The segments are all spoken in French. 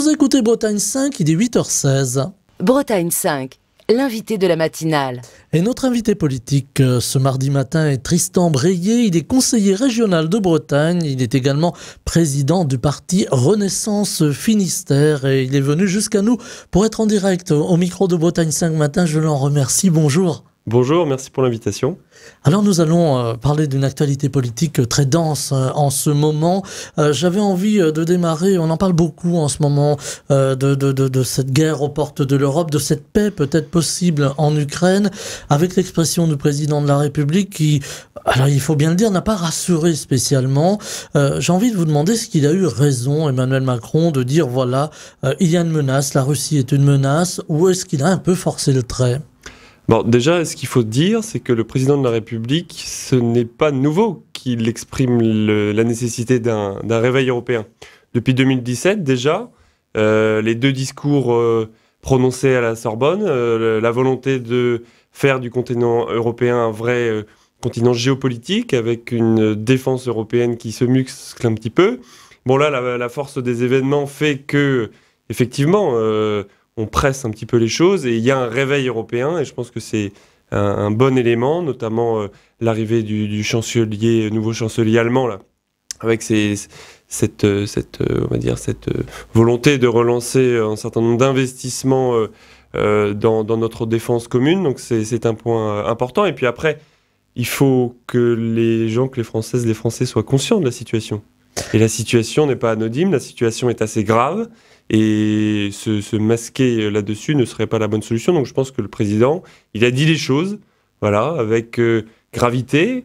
Vous écoutez Bretagne 5, il est 8h16. Bretagne 5, l'invité de la matinale. Et notre invité politique ce mardi matin est Tristan Bréguet. Il est conseiller régional de Bretagne. Il est également président du parti Renaissance Finistère. Et il est venu jusqu'à nous pour être en direct au micro de Bretagne 5 matin. Je l'en remercie. Bonjour. Bonjour, merci pour l'invitation. Alors nous allons parler d'une actualité politique très dense en ce moment. J'avais envie de démarrer, on en parle beaucoup en ce moment, de cette guerre aux portes de l'Europe, de cette paix peut-être possible en Ukraine, avec l'expression du président de la République qui, alors il faut bien le dire, n'a pas rassuré spécialement. J'ai envie de vous demander est-ce qu'il a eu raison, Emmanuel Macron, de dire voilà, il y a une menace, la Russie est une menace, ou est-ce qu'il a un peu forcé le trait ? Bon, déjà, ce qu'il faut dire, c'est que le président de la République, ce n'est pas nouveau qu'il exprime la nécessité d'un réveil européen. Depuis 2017, déjà, les deux discours prononcés à la Sorbonne, la volonté de faire du continent européen un vrai continent géopolitique, avec une défense européenne qui se muscle un petit peu. Bon, là, la force des événements fait que, effectivement, on presse un petit peu les choses et il y a un réveil européen et je pense que c'est un bon élément, notamment l'arrivée du chancelier, nouveau chancelier allemand là, avec cette on va dire cette volonté de relancer un certain nombre d'investissements dans notre défense commune. Donc c'est un point important. Et puis après, il faut que les Françaises, les Français soient conscients de la situation. Et la situation n'est pas anodine, la situation est assez grave. Et se masquer là-dessus ne serait pas la bonne solution. Donc je pense que le président, il a dit les choses, voilà, avec gravité,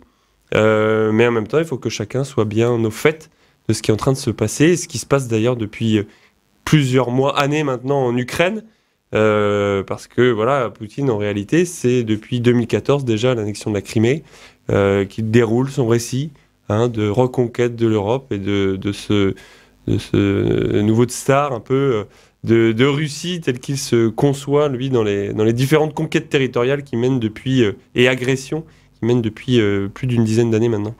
mais en même temps, il faut que chacun soit bien au fait de ce qui est en train de se passer, et ce qui se passe d'ailleurs depuis plusieurs mois, années maintenant en Ukraine, parce que voilà, Poutine, en réalité, c'est depuis 2014 déjà l'annexion de la Crimée qui déroule son récit de reconquête de l'Europe et de ce nouveau star un peu de Russie tel qu'il se conçoit lui dans les différentes conquêtes territoriales qui mènent depuis et agressions qui mènent depuis plus d'une dizaine d'années maintenant.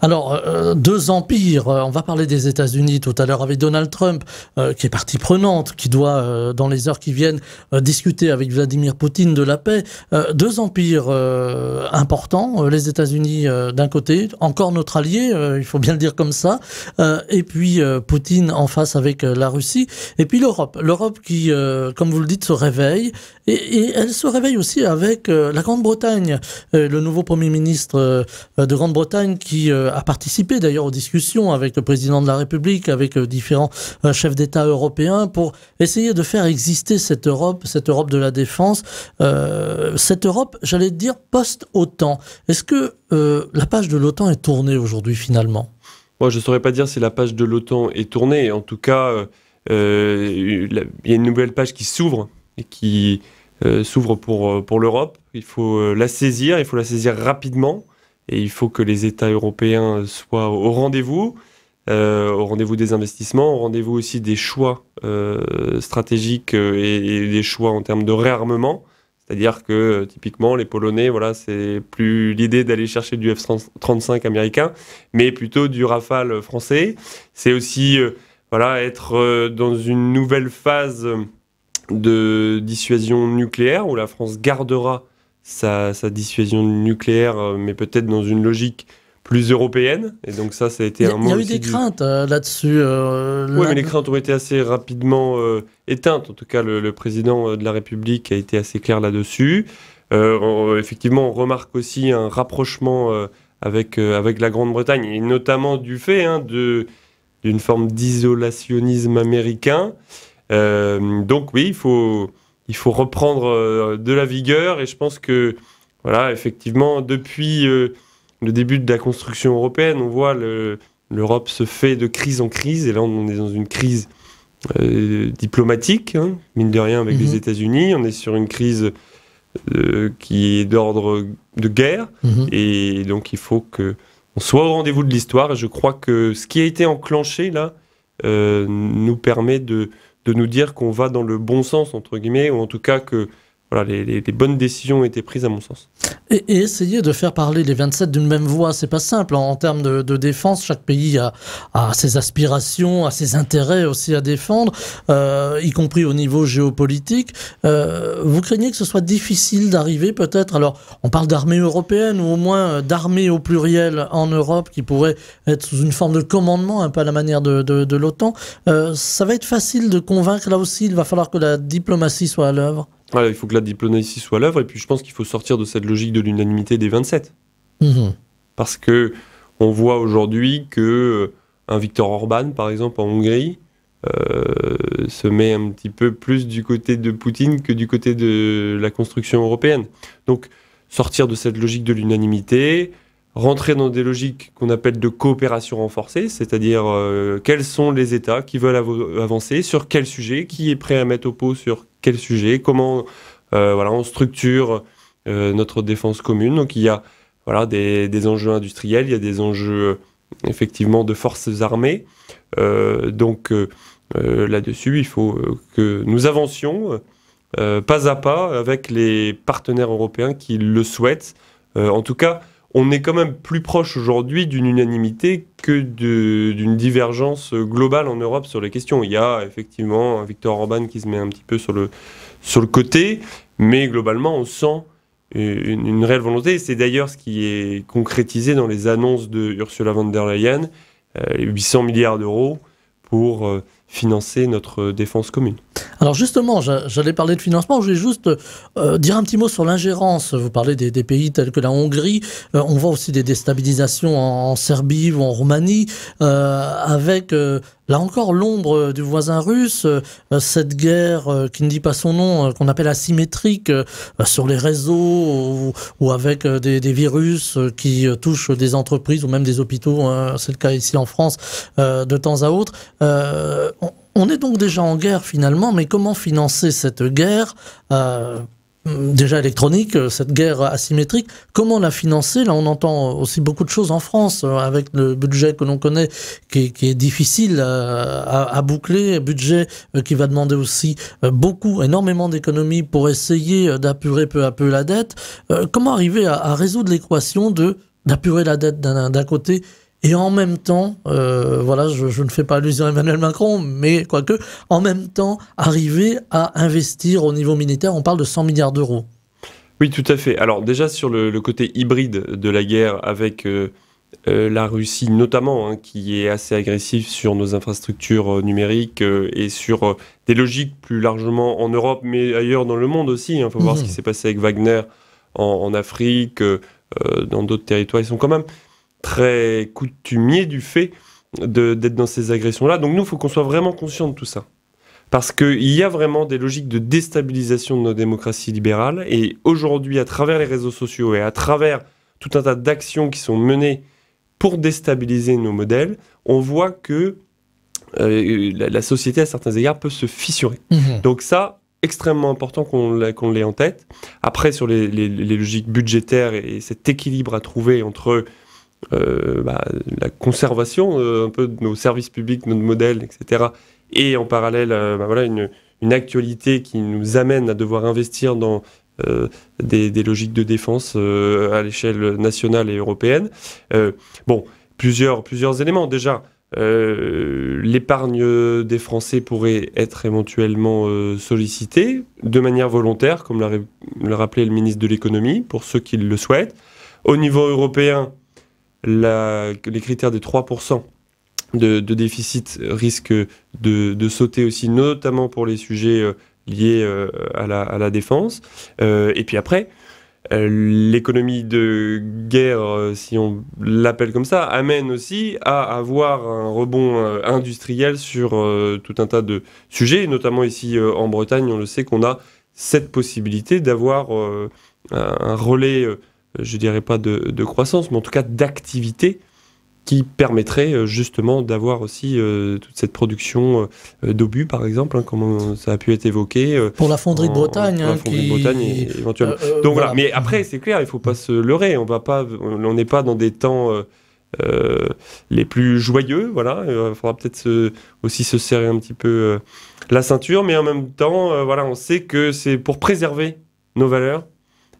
Alors, deux empires, on va parler des États-Unis tout à l'heure avec Donald Trump, qui est partie prenante, qui doit, dans les heures qui viennent, discuter avec Vladimir Poutine de la paix. Deux empires importants, les États-Unis d'un côté, encore notre allié, il faut bien le dire comme ça, et puis Poutine en face avec la Russie, et puis l'Europe. L'Europe qui, comme vous le dites, se réveille, et elle se réveille aussi avec la Grande-Bretagne. Le nouveau Premier ministre de Grande-Bretagne qui a participé d'ailleurs aux discussions avec le président de la République, avec différents chefs d'État européens pour essayer de faire exister cette Europe de la défense, cette Europe, j'allais dire, post-OTAN. Est-ce que la page de l'OTAN est tournée aujourd'hui finalement ? Moi, je ne saurais pas dire si la page de l'OTAN est tournée. En tout cas, il y a une nouvelle page qui s'ouvre et qui s'ouvre pour l'Europe. Il faut la saisir rapidement. Et il faut que les États européens soient au rendez-vous des investissements, au rendez-vous aussi des choix stratégiques et des choix en termes de réarmement. C'est-à-dire que typiquement les Polonais, voilà, c'est plus l'idée d'aller chercher du F-35 américain, mais plutôt du Rafale français. C'est aussi être dans une nouvelle phase de dissuasion nucléaire où la France gardera sa dissuasion nucléaire, mais peut-être dans une logique plus européenne. Et donc ça a été un moment. Il y a eu des craintes là-dessus. Oui, mais les craintes ont été assez rapidement éteintes. En tout cas, le président de la République a été assez clair là-dessus. Effectivement, on remarque aussi un rapprochement avec la Grande-Bretagne, et notamment du fait d'une forme d'isolationnisme américain. Donc oui, il faut reprendre de la vigueur, et je pense que, voilà, effectivement, depuis le début de la construction européenne, on voit l'Europe se fait de crise en crise, et là on est dans une crise diplomatique, mine de rien, avec les États-Unis. On est sur une crise qui est d'ordre de guerre, et donc il faut qu'on soit au rendez-vous de l'histoire, et je crois que ce qui a été enclenché là nous permet de nous dire qu'on va dans le bon sens, entre guillemets, ou en tout cas que voilà, les bonnes décisions ont été prises à mon sens. Et essayer de faire parler les 27 d'une même voix, c'est pas simple. En termes de défense, chaque pays a ses aspirations, a ses intérêts aussi à défendre, y compris au niveau géopolitique. Vous craignez que ce soit difficile d'arriver peut-être, alors on parle d'armée européenne ou au moins d'armée au pluriel en Europe qui pourrait être sous une forme de commandement, un peu à la manière de l'OTAN. Ça va être facile de convaincre là aussi, il va falloir que la diplomatie soit à l'œuvre. Voilà, il faut que la diplomatie soit à l'œuvre, et puis je pense qu'il faut sortir de cette logique de l'unanimité des 27. Parce que on voit aujourd'hui que un Viktor Orban, par exemple, en Hongrie, se met un petit peu plus du côté de Poutine que du côté de la construction européenne. Donc, sortir de cette logique de l'unanimité, rentrer dans des logiques qu'on appelle de coopération renforcée, c'est-à-dire quels sont les États qui veulent avancer, sur quel sujet, qui est prêt à mettre au pot sur quel sujet, comment on structure notre défense commune. Donc il y a des enjeux industriels, il y a des enjeux effectivement de forces armées. Là-dessus, il faut que nous avancions pas à pas avec les partenaires européens qui le souhaitent. En tout cas, on est quand même plus proche aujourd'hui d'une unanimité que d'une divergence globale en Europe sur les questions. Il y a effectivement un Viktor Orban qui se met un petit peu sur le côté, mais globalement, on sent une réelle volonté. C'est d'ailleurs ce qui est concrétisé dans les annonces de Ursula von der Leyen, 800 milliards d'euros pour financer notre défense commune. Alors justement, j'allais parler de financement, je vais juste dire un petit mot sur l'ingérence. Vous parlez des pays tels que la Hongrie, on voit aussi des déstabilisations en Serbie ou en Roumanie, avec là encore l'ombre du voisin russe, cette guerre qui ne dit pas son nom, qu'on appelle asymétrique, sur les réseaux ou avec des virus qui touchent des entreprises ou même des hôpitaux, c'est le cas ici en France, de temps à autre. On est donc déjà en guerre finalement, mais comment financer cette guerre déjà électronique, cette guerre asymétrique, comment la financer? Là, on entend aussi beaucoup de choses en France, avec le budget que l'on connaît, qui est difficile à boucler, budget qui va demander aussi énormément d'économies pour essayer d'apurer peu à peu la dette. Comment arriver à résoudre l'équation d'apurer la dette d'un côté et en même temps, je ne fais pas allusion à Emmanuel Macron, mais quoique, en même temps, arriver à investir au niveau militaire, on parle de 100 milliards d'euros. Oui, tout à fait. Alors déjà, sur le côté hybride de la guerre avec la Russie notamment, qui est assez agressive sur nos infrastructures numériques et sur des logiques plus largement en Europe, mais ailleurs dans le monde aussi. Il faut voir ce qui s'est passé avec Wagner en Afrique, dans d'autres territoires. Ils sont quand même très coutumier du fait d'être dans ces agressions-là. Donc nous, il faut qu'on soit vraiment conscient de tout ça. Parce qu'il y a vraiment des logiques de déstabilisation de nos démocraties libérales. Et aujourd'hui, à travers les réseaux sociaux et à travers tout un tas d'actions qui sont menées pour déstabiliser nos modèles, on voit que la société, à certains égards, peut se fissurer. Donc ça, extrêmement important qu'on l'ait en tête. Après, sur les logiques budgétaires et cet équilibre à trouver entre la conservation un peu de nos services publics, notre modèle, etc. Et en parallèle, une actualité qui nous amène à devoir investir dans des logiques de défense à l'échelle nationale et européenne. Plusieurs éléments. Déjà, l'épargne des Français pourrait être éventuellement sollicitée de manière volontaire, comme l'a rappelé le ministre de l'économie, pour ceux qui le souhaitent. Au niveau européen, les critères des 3% de déficit risquent de sauter aussi, notamment pour les sujets liés à la défense. Et puis après, l'économie de guerre, si on l'appelle comme ça, amène aussi à avoir un rebond industriel sur tout un tas de sujets, et notamment ici en Bretagne, on le sait qu'on a cette possibilité d'avoir un relais, je dirais pas de croissance, mais en tout cas d'activité qui permettrait justement d'avoir aussi toute cette production d'obus, par exemple, comme ça a pu être évoqué. Pour la fonderie de Bretagne. Pour la fonderie de Bretagne, éventuellement. Donc voilà, mais après, c'est clair, il ne faut pas se leurrer. On n'est pas dans des temps les plus joyeux. Voilà. Il faudra peut-être aussi se serrer un petit peu la ceinture, mais en même temps, on sait que c'est pour préserver nos valeurs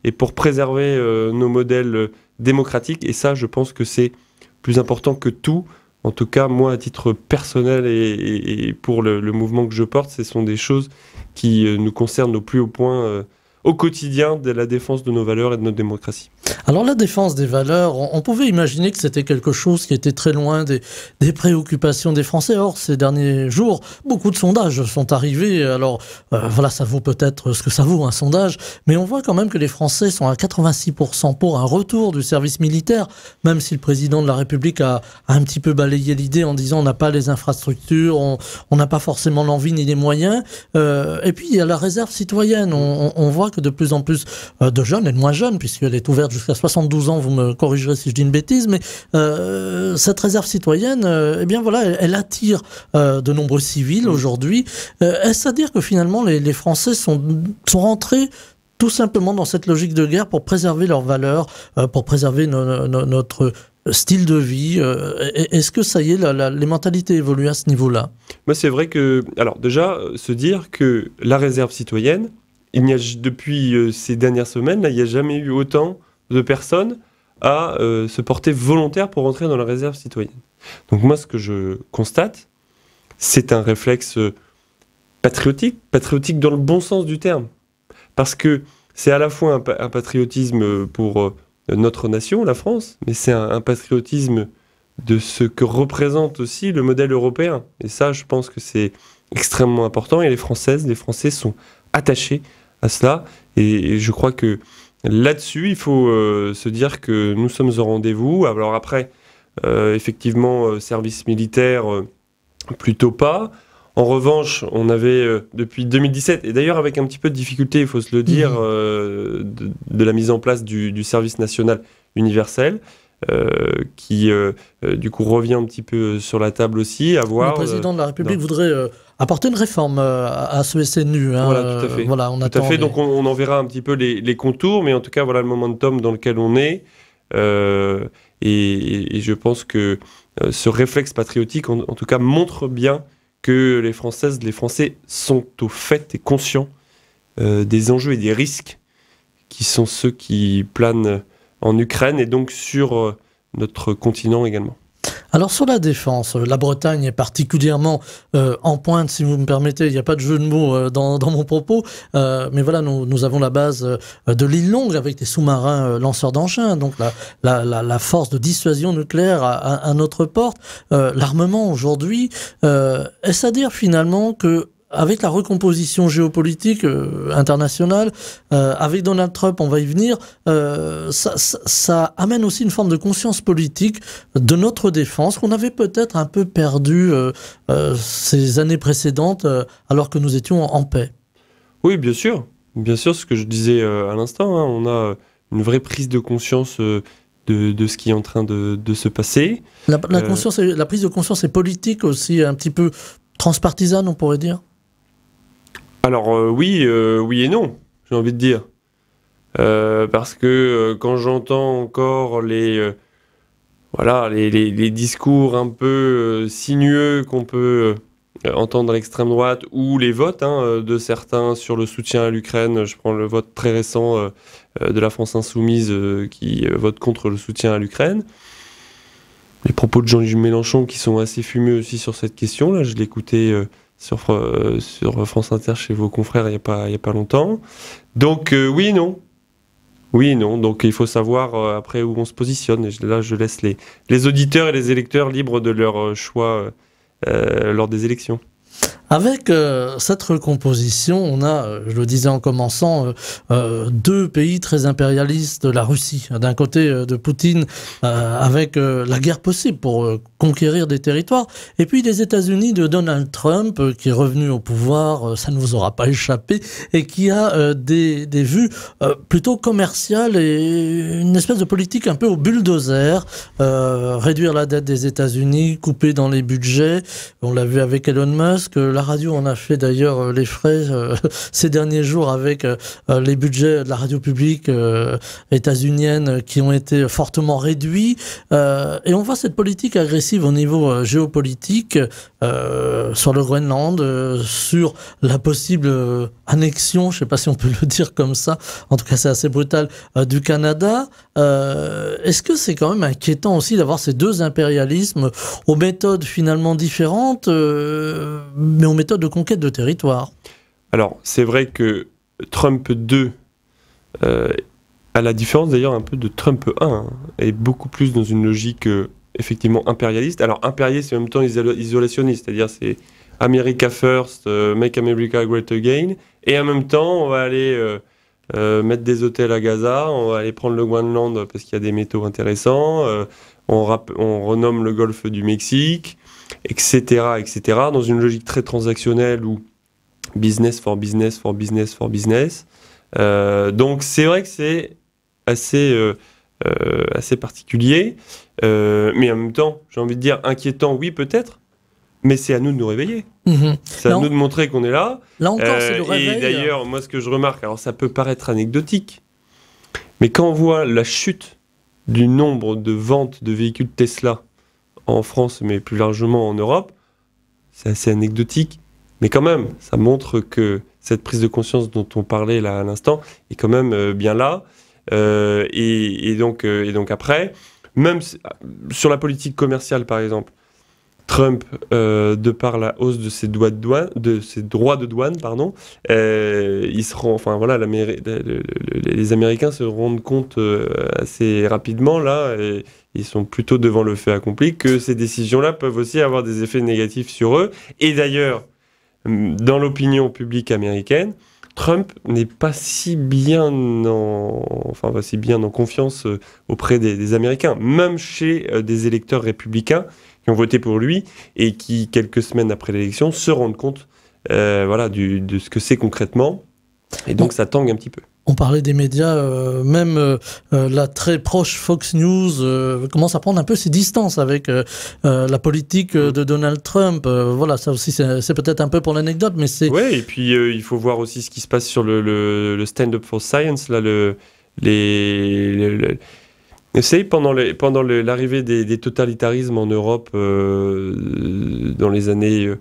et pour préserver nos modèles démocratiques. Et ça, je pense que c'est plus important que tout. En tout cas, moi, à titre personnel et pour le mouvement que je porte, ce sont des choses qui nous concernent au plus haut point au quotidien de la défense de nos valeurs et de notre démocratie. Alors la défense des valeurs, on pouvait imaginer que c'était quelque chose qui était très loin des préoccupations des Français. Or, ces derniers jours, beaucoup de sondages sont arrivés. Alors voilà, ça vaut peut-être ce que ça vaut un sondage, mais on voit quand même que les Français sont à 86% pour un retour du service militaire, même si le président de la République a un petit peu balayé l'idée en disant on n'a pas les infrastructures, on n'a pas forcément l'envie ni les moyens. Et puis il y a la réserve citoyenne. On voit que de plus en plus de jeunes et de moins jeunes, puisqu'elle est ouverte jusqu'à 72 ans, vous me corrigerez si je dis une bêtise, mais cette réserve citoyenne, eh bien voilà, elle attire de nombreux civils aujourd'hui. Est-ce à dire que finalement les Français sont rentrés tout simplement dans cette logique de guerre pour préserver leurs valeurs, pour préserver notre style de vie? Est-ce que ça y est, les mentalités évoluent à ce niveau-là? Moi, c'est vrai que, alors déjà, se dire que la réserve citoyenne, depuis ces dernières semaines, là, il n'y a jamais eu autant de personnes à se porter volontaire pour entrer dans la réserve citoyenne. Donc moi, ce que je constate, c'est un réflexe patriotique dans le bon sens du terme. Parce que c'est à la fois un patriotisme pour notre nation, la France, mais c'est un patriotisme de ce que représente aussi le modèle européen. Et ça, je pense que c'est extrêmement important. Et les Français sont attachés à cela. Et je crois que là-dessus, il faut se dire que nous sommes au rendez-vous. Alors après, effectivement, service militaire, plutôt pas. En revanche, on avait depuis 2017, et d'ailleurs avec un petit peu de difficulté, il faut se le dire, de la mise en place du service national universel, qui du coup revient un petit peu sur la table aussi. Le président de la République voudrait apporter une réforme à ce SNU. Hein, voilà, tout à fait. Voilà, on tout attend, à fait. Donc on en verra un petit peu les contours, mais en tout cas voilà le momentum dans lequel on est. Et je pense que ce réflexe patriotique, en tout cas, montre bien que les Français sont au fait et conscients des enjeux et des risques qui sont ceux qui planent en Ukraine et donc sur notre continent également. Alors sur la défense, la Bretagne est particulièrement en pointe, si vous me permettez, il n'y a pas de jeu de mots dans mon propos, mais voilà, nous avons la base de l'île Longue avec des sous-marins lanceurs d'engins, donc la force de dissuasion nucléaire à notre porte. L'armement aujourd'hui, est-ce à dire finalement que avec la recomposition géopolitique internationale, avec Donald Trump, on va y venir, ça amène aussi une forme de conscience politique de notre défense qu'on avait peut-être un peu perdu ces années précédentes alors que nous étions en paix. Oui, bien sûr. Bien sûr, ce que je disais à l'instant, hein, on a une vraie prise de conscience de ce qui est en train de se passer. La prise de conscience est politique aussi, un petit peu transpartisane, on pourrait dire. Alors oui et non, j'ai envie de dire. Parce que quand j'entends encore les discours un peu sinueux qu'on peut entendre à l'extrême droite ou les votes de certains sur le soutien à l'Ukraine, je prends le vote très récent de la France Insoumise qui vote contre le soutien à l'Ukraine. Les propos de Jean-Luc Mélenchon qui sont assez fumeux aussi sur cette question, là je l'écoutais sur France Inter chez vos confrères il y a pas longtemps. Donc oui et non. Oui et non. Donc il faut savoir après où on se positionne. Et là je laisse les auditeurs et les électeurs libres de leur choix lors des élections. Avec cette recomposition, on a, je le disais en commençant, deux pays très impérialistes, la Russie, d'un côté de Poutine, avec la guerre possible pour conquérir des territoires, et puis les États-Unis de Donald Trump, qui est revenu au pouvoir, ça ne vous aura pas échappé, et qui a des vues plutôt commerciales et une espèce de politique un peu au bulldozer, réduire la dette des États-Unis, couper dans les budgets, on l'a vu avec Elon Musk. Musk, la radio en a fait d'ailleurs les frais ces derniers jours avec les budgets de la radio publique états-unienne qui ont été fortement réduits. Et on voit cette politique agressive au niveau géopolitique sur le Groenland, sur la possible annexion, je ne sais pas si on peut le dire comme ça, en tout cas c'est assez brutal, du Canada. Est-ce que c'est quand même inquiétant aussi d'avoir ces deux impérialismes aux méthodes finalement différentes, mais aux méthodes de conquête de territoire? Alors, c'est vrai que Trump 2, à la différence d'ailleurs un peu de Trump 1, hein, est beaucoup plus dans une logique effectivement impérialiste. Alors, impérialiste et en même temps isolationniste, c'est-à-dire c'est America First, Make America Great Again, et en même temps, on va aller mettre des hôtels à Gaza, on va aller prendre le Groenland parce qu'il y a des métaux intéressants, on renomme le golfe du Mexique, etc., etc., dans une logique très transactionnelle où business for business for business for business. Donc c'est vrai que c'est assez particulier, mais en même temps, j'ai envie de dire inquiétant, oui peut-être, mais c'est à nous de nous réveiller. C'est à nous de montrer qu'on est là. Là encore, c'est le réveil. Et d'ailleurs, moi, ce que je remarque, alors ça peut paraître anecdotique, mais quand on voit la chute du nombre de ventes de véhicules Tesla en France, mais plus largement en Europe, c'est assez anecdotique. Mais quand même, ça montre que cette prise de conscience dont on parlait là à l'instant est quand même bien là. Et donc après, même sur la politique commerciale, par exemple, Trump, de par la hausse de ses droits de douane, il se rend, enfin voilà, les Américains se rendent compte assez rapidement là, et ils sont plutôt devant le fait accompli que ces décisions-là peuvent aussi avoir des effets négatifs sur eux. Et d'ailleurs, dans l'opinion publique américaine, Trump n'est pas si bien en confiance auprès des Américains, même chez des électeurs républicains qui ont voté pour lui et qui, quelques semaines après l'élection, se rendent compte de ce que c'est concrètement. Et donc, ça tangue un petit peu. On parlait des médias, même la très proche Fox News commence à prendre un peu ses distances avec la politique de Donald Trump. Voilà, ça aussi, c'est peut-être un peu pour l'anecdote, mais c'est... Oui, et puis il faut voir aussi ce qui se passe sur le Stand Up for Science, là, vous savez, pendant l'arrivée des totalitarismes en Europe dans les années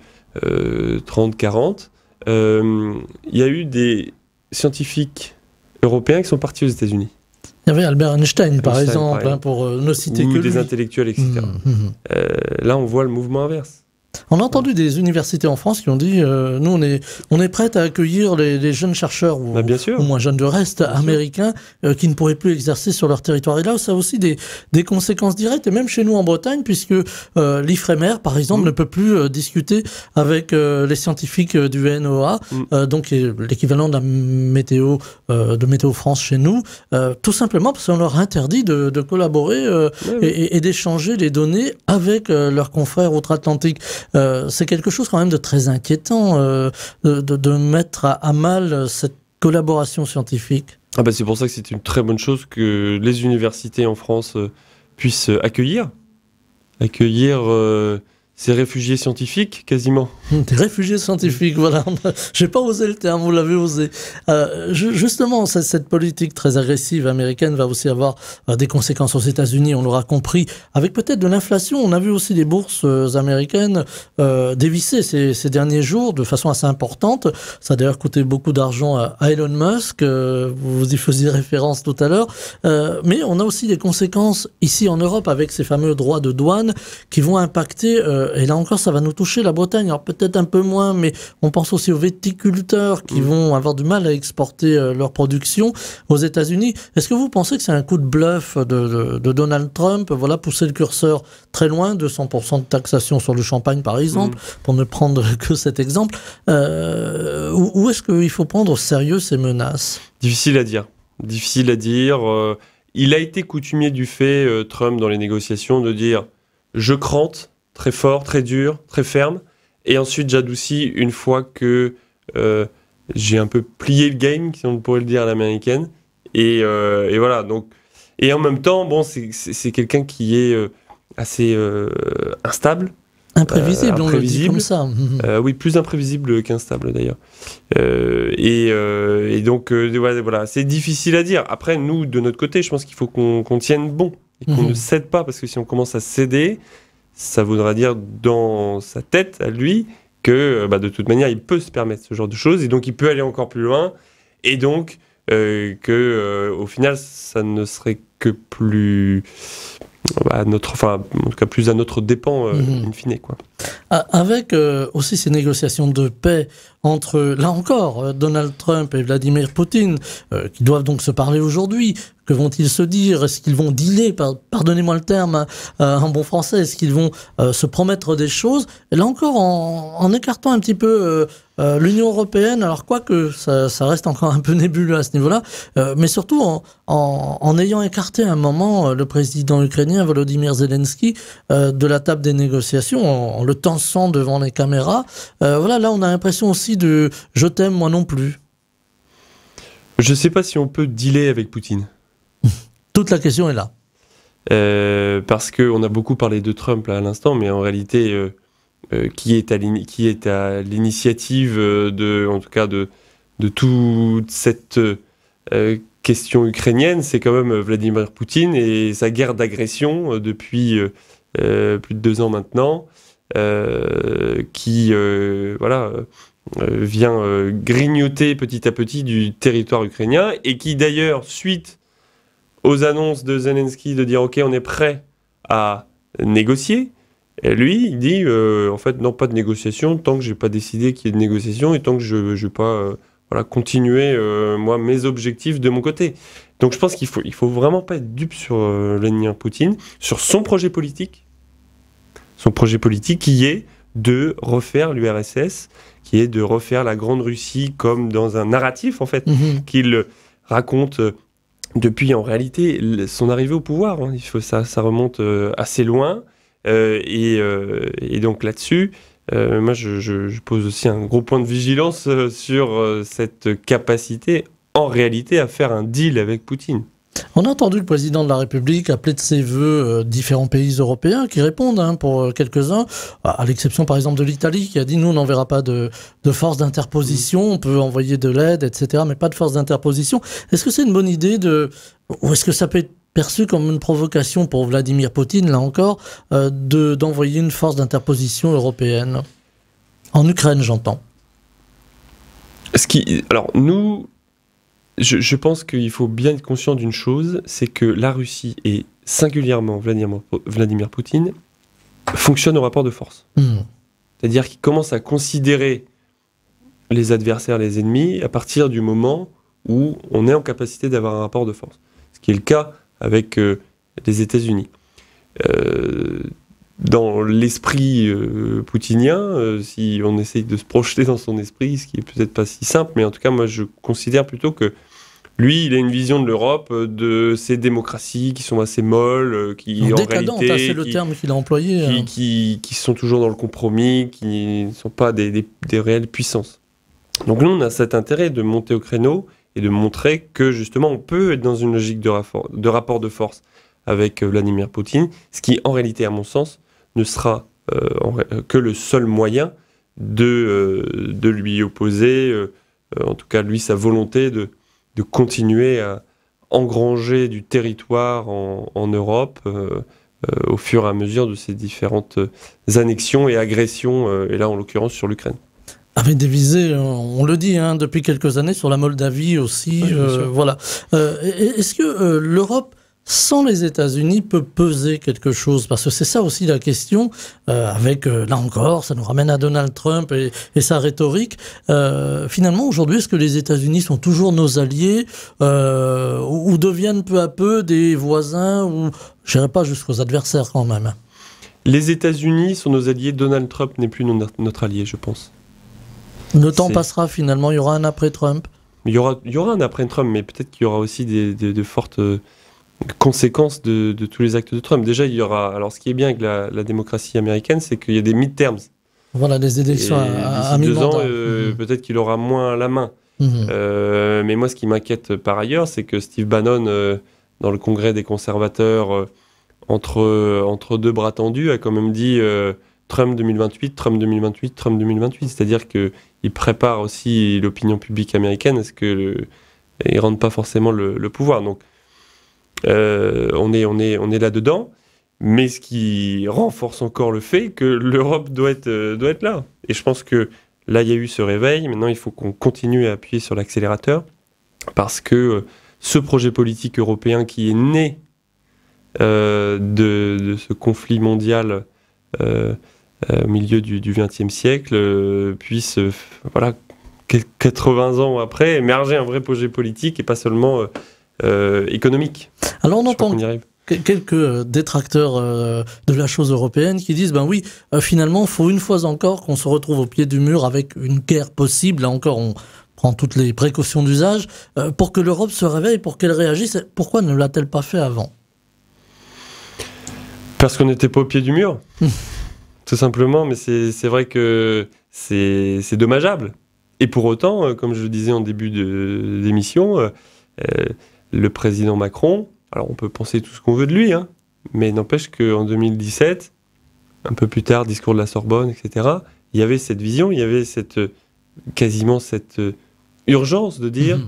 30-40, il y a eu des scientifiques européens qui sont partis aux États-Unis. Il y avait Albert Einstein, par exemple, hein, pour ne citer que lui. Ou des intellectuels, etc. Là, on voit le mouvement inverse. On a entendu des universités en France qui ont dit nous, on est prêts à accueillir les jeunes chercheurs, ou moins jeunes de reste, américains, qui ne pourraient plus exercer sur leur territoire. Et là, ça a aussi des conséquences directes, et même chez nous en Bretagne, puisque l'IFREMER, par exemple, ne peut plus discuter avec les scientifiques du NOAA, donc l'équivalent de la météo, de Météo France chez nous, tout simplement parce qu'on leur interdit de collaborer et d'échanger les données avec leurs confrères outre-Atlantique. C'est quelque chose quand même de très inquiétant de mettre à mal cette collaboration scientifique. C'est pour ça que c'est une très bonne chose que les universités en France puissent accueillir ces réfugiés scientifiques, quasiment. Des réfugiés scientifiques, voilà. J'ai pas osé le terme, vous l'avez osé. Justement, cette politique très agressive américaine va aussi avoir des conséquences aux États-Unis, on l'aura compris, avec peut-être de l'inflation. On a vu aussi les bourses américaines dévisser ces derniers jours de façon assez importante. Ça a d'ailleurs coûté beaucoup d'argent à Elon Musk, vous y faisiez référence tout à l'heure. Mais on a aussi des conséquences ici en Europe avec ces fameux droits de douane qui vont impacter... et là encore, ça va nous toucher la Bretagne. Alors peut-être un peu moins, mais on pense aussi aux viticulteurs qui vont avoir du mal à exporter leur production aux États-Unis. Est-ce que vous pensez que c'est un coup de bluff de Donald Trump, voilà, pousser le curseur très loin, 200% de taxation sur le champagne par exemple, pour ne prendre que cet exemple, ou est-ce qu'il faut prendre au sérieux ces menaces? Difficile à dire. Il a été coutumier du fait, Trump, dans les négociations, de dire « je crante », très fort, très dur, très ferme, et ensuite j'adoucis une fois que j'ai un peu plié le game, si on pourrait le dire à l'américaine, et voilà. Donc, et en même temps, bon, c'est quelqu'un qui est assez instable, Imprévisible, on le dit comme ça. Oui, plus imprévisible qu'instable d'ailleurs. Et donc, voilà, c'est difficile à dire. Après, nous, de notre côté, je pense qu'il faut qu'on tienne bon et qu'on ne cède pas, parce que si on commence à céder, ça voudra dire dans sa tête, à lui, que de toute manière, il peut se permettre ce genre de choses, et donc il peut aller encore plus loin, et donc au final, ça ne serait que plus en tout cas plus à notre dépens, in fine, quoi. Avec aussi ces négociations de paix entre, là encore, Donald Trump et Vladimir Poutine, qui doivent donc se parler aujourd'hui. Que vont-ils se dire? Est-ce qu'ils vont dealer, pardonnez-moi le terme, en bon français, est-ce qu'ils vont se promettre des choses? Et là encore, en écartant un petit peu l'Union européenne, alors quoique ça reste encore un peu nébuleux à ce niveau-là, mais surtout en ayant écarté un moment le président ukrainien Volodymyr Zelensky de la table des négociations, en le tensant devant les caméras, voilà, là on a l'impression aussi de « je t'aime, moi non plus ». Je ne sais pas si on peut dealer avec Poutine. Toute la question est là. Parce qu'on a beaucoup parlé de Trump là, à l'instant, mais en réalité, qui est à l'initiative en tout cas de toute cette question ukrainienne, c'est quand même Vladimir Poutine et sa guerre d'agression depuis plus de 2 ans maintenant, qui vient grignoter petit à petit du territoire ukrainien, et qui d'ailleurs, suite aux annonces de Zelensky de dire « Ok, on est prêt à négocier », et lui, il dit en fait, non, pas de négociation, tant que je n'ai pas décidé qu'il y ait de négociation, et tant que je ne vais pas continuer, moi, mes objectifs de mon côté. Donc je pense qu'il faut vraiment pas être dupe sur Vladimir Poutine, sur son projet politique qui est de refaire l'URSS, qui est de refaire la Grande Russie comme dans un narratif, en fait, qu'il raconte depuis, en réalité, son arrivée au pouvoir. Hein. Ça remonte assez loin. Et donc là-dessus, moi, je pose aussi un gros point de vigilance sur cette capacité, en réalité, à faire un deal avec Poutine. On a entendu le président de la République appeler de ses voeux différents pays européens qui répondent, pour quelques-uns, à l'exception par exemple de l'Italie qui a dit « nous, on n'enverra pas de force d'interposition, on peut envoyer de l'aide, etc., mais pas de force d'interposition ». Est-ce que c'est une bonne idée ou est-ce que ça peut être perçu comme une provocation pour Vladimir Poutine, là encore, d'envoyer une force d'interposition européenne? En Ukraine, j'entends. Alors, nous... Je pense qu'il faut bien être conscient d'une chose, c'est que la Russie et singulièrement Vladimir Poutine fonctionne au rapport de force. C'est-à-dire qu'il commence à considérer les adversaires, les ennemis, à partir du moment où on est en capacité d'avoir un rapport de force. Ce qui est le cas avec les États-Unis. Dans l'esprit poutinien, si on essaye de se projeter dans son esprit, ce qui est peut-être pas si simple, mais en tout cas, moi, je considère plutôt que lui, il a une vision de l'Europe, de ces démocraties qui sont assez molles, qui en décadente, réalité, c'est le terme qu'il a employé. Qui sont toujours dans le compromis, qui ne sont pas des réelles puissances. Donc nous, on a cet intérêt de monter au créneau et de montrer que justement, on peut être dans une logique de rapport de force avec Vladimir Poutine, ce qui, en réalité, à mon sens, ne sera que le seul moyen de lui opposer, en tout cas, lui, sa volonté de continuer à engranger du territoire en Europe au fur et à mesure de ces différentes annexions et agressions, et là, en l'occurrence, sur l'Ukraine. Avec des visées, on le dit, depuis quelques années, sur la Moldavie aussi. Oui, voilà. Est-ce que l'Europe, sans les États-Unis, peut peser quelque chose? Parce que c'est ça aussi la question, avec, là encore, ça nous ramène à Donald Trump et sa rhétorique. Finalement, aujourd'hui, est-ce que les États-Unis sont toujours nos alliés ou deviennent peu à peu des voisins, ou je n'irai pas jusqu'aux adversaires quand même? Les États-Unis sont nos alliés, Donald Trump n'est plus notre allié, je pense. Le temps passera finalement, il y aura un après-Trump. Il y aura un après-Trump, mais peut-être qu'il y aura aussi de fortes conséquences de tous les actes de Trump. Déjà, il y aura... Alors, ce qui est bien avec la démocratie américaine, c'est qu'il y a des midterms. Voilà, des élections à mi-mandat. D'ici 2 ans, peut-être qu'il aura moins la main. Mais moi, ce qui m'inquiète par ailleurs, c'est que Steve Bannon, dans le congrès des conservateurs, entre 2 bras tendus, a quand même dit Trump 2028, Trump 2028, Trump 2028. C'est-à-dire qu'il prépare aussi l'opinion publique américaine à ce qu'il ne rende pas forcément le pouvoir. Donc, on est là-dedans. Mais ce qui renforce encore le fait que l'Europe doit être là. Et je pense que là, il y a eu ce réveil. Maintenant, il faut qu'on continue à appuyer sur l'accélérateur parce que ce projet politique européen qui est né de ce conflit mondial au milieu du XXe siècle puisse, 80 ans après, émerger un vrai projet politique et pas seulement économique. Alors on entend quelques détracteurs de la chose européenne qui disent finalement, il faut une fois encore qu'on se retrouve au pied du mur avec une guerre possible. Là encore, on prend toutes les précautions d'usage pour que l'Europe se réveille, pour qu'elle réagisse. Pourquoi ne l'a-t-elle pas fait avant ? Parce qu'on n'était pas au pied du mur, tout simplement. Mais c'est vrai que c'est dommageable. Et pour autant, comme je le disais en début d'émission, le président Macron, alors on peut penser tout ce qu'on veut de lui, mais n'empêche qu'en 2017, un peu plus tard, discours de la Sorbonne, etc., il y avait cette vision, il y avait quasiment cette urgence de dire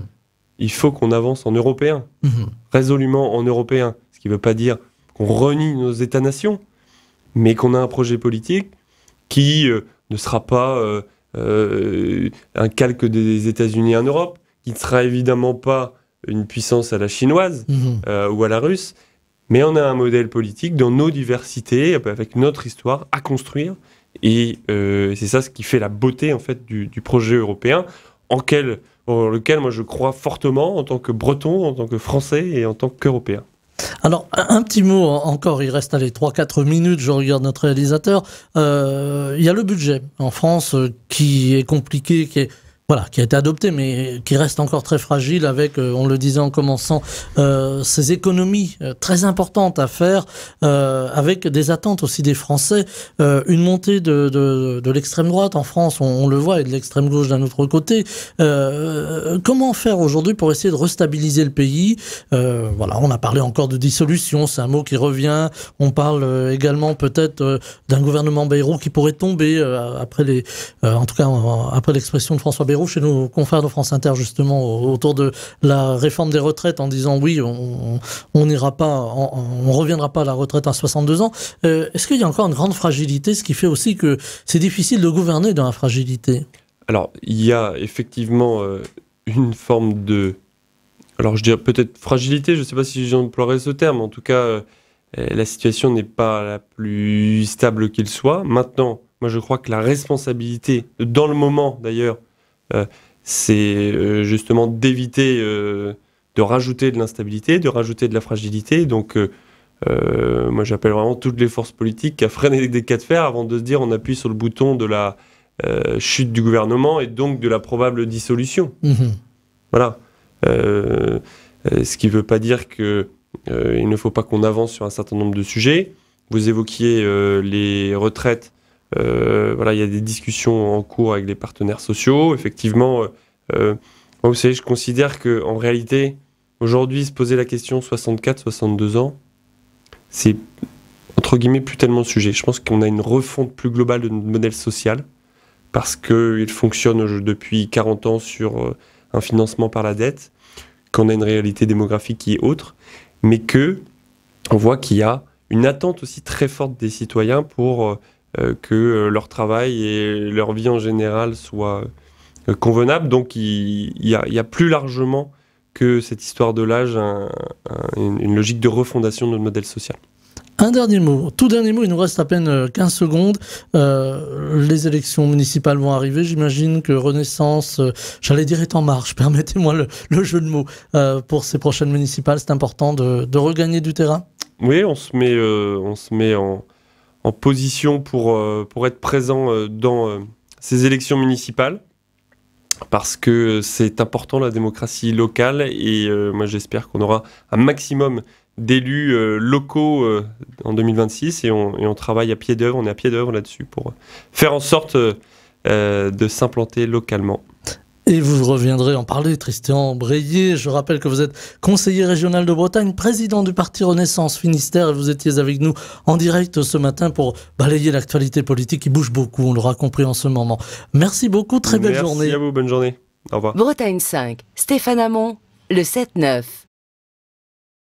il faut qu'on avance en européen, résolument en européen. Ce qui ne veut pas dire qu'on renie nos États-nations, mais qu'on a un projet politique qui ne sera pas un calque des États-Unis en Europe, qui ne sera évidemment pas une puissance à la chinoise ou à la russe, mais on a un modèle politique dans nos diversités, avec notre histoire à construire, et c'est ça ce qui fait la beauté en fait du projet européen, en lequel moi je crois fortement en tant que Breton, en tant que Français et en tant qu'Européen. Alors, un petit mot encore, il reste 3-4 minutes, je regarde notre réalisateur. Il y a le budget en France qui est compliqué, qui a été adopté, mais qui reste encore très fragile avec, on le disait en commençant, ces économies très importantes à faire, avec des attentes aussi des Français, une montée de l'extrême droite en France, on le voit, et de l'extrême gauche d'un autre côté. Comment faire aujourd'hui pour essayer de restabiliser le pays ? On a parlé encore de dissolution, c'est un mot qui revient. On parle également peut-être d'un gouvernement Bayrou qui pourrait tomber après l'expression de François Bayrou chez nos confrères de France Inter, justement, autour de la réforme des retraites, en disant oui, on reviendra pas à la retraite à 62 ans. Est-ce qu'il y a encore une grande fragilité, ce qui fait aussi que c'est difficile de gouverner dans la fragilité ? Alors, il y a effectivement une forme de... Alors, je dirais peut-être fragilité, je ne sais pas si j'emploierais ce terme. En tout cas, la situation n'est pas la plus stable qu'il soit. Maintenant, moi, je crois que la responsabilité, dans le moment d'ailleurs, c'est justement d'éviter de rajouter de l'instabilité, de rajouter de la fragilité. Donc, moi, j'appelle vraiment toutes les forces politiques à freiner des cas de fer avant de se dire on appuie sur le bouton de la chute du gouvernement et donc de la probable dissolution. Voilà. Ce qui ne veut pas dire qu'il ne faut pas qu'on avance sur un certain nombre de sujets. Vous évoquiez les retraites. Il y a des discussions en cours avec les partenaires sociaux. Effectivement, vous savez, je considère qu'en réalité, aujourd'hui, se poser la question 64-62 ans, c'est, entre guillemets, plus tellement le sujet. Je pense qu'on a une refonte plus globale de notre modèle social parce qu'il fonctionne depuis 40 ans sur un financement par la dette, qu'on a une réalité démographique qui est autre, mais qu'on voit qu'il y a une attente aussi très forte des citoyens pour que leur travail et leur vie en général soient convenables. Donc il y a plus largement que cette histoire de l'âge, une logique de refondation de notre modèle social. Un dernier mot, tout dernier mot, il nous reste à peine 15 secondes. Les élections municipales vont arriver, j'imagine que Renaissance, j'allais dire est en marche, permettez-moi le jeu de mots, pour ces prochaines municipales, c'est important de regagner du terrain. Oui, on se met en position pour être présent dans ces élections municipales, parce que c'est important la démocratie locale, et moi j'espère qu'on aura un maximum d'élus locaux en 2026 et on travaille à pied d'œuvre, on est à pied d'œuvre là-dessus pour faire en sorte de s'implanter localement. Et vous reviendrez en parler, Tristan Breillet. Je rappelle que vous êtes conseiller régional de Bretagne, président du parti Renaissance Finistère, et vous étiez avec nous en direct ce matin pour balayer l'actualité politique qui bouge beaucoup, on l'aura compris en ce moment. Merci beaucoup, très belle journée. Merci à vous, bonne journée. Au revoir. Bretagne 5, Stéphane Hamon, le 7-9.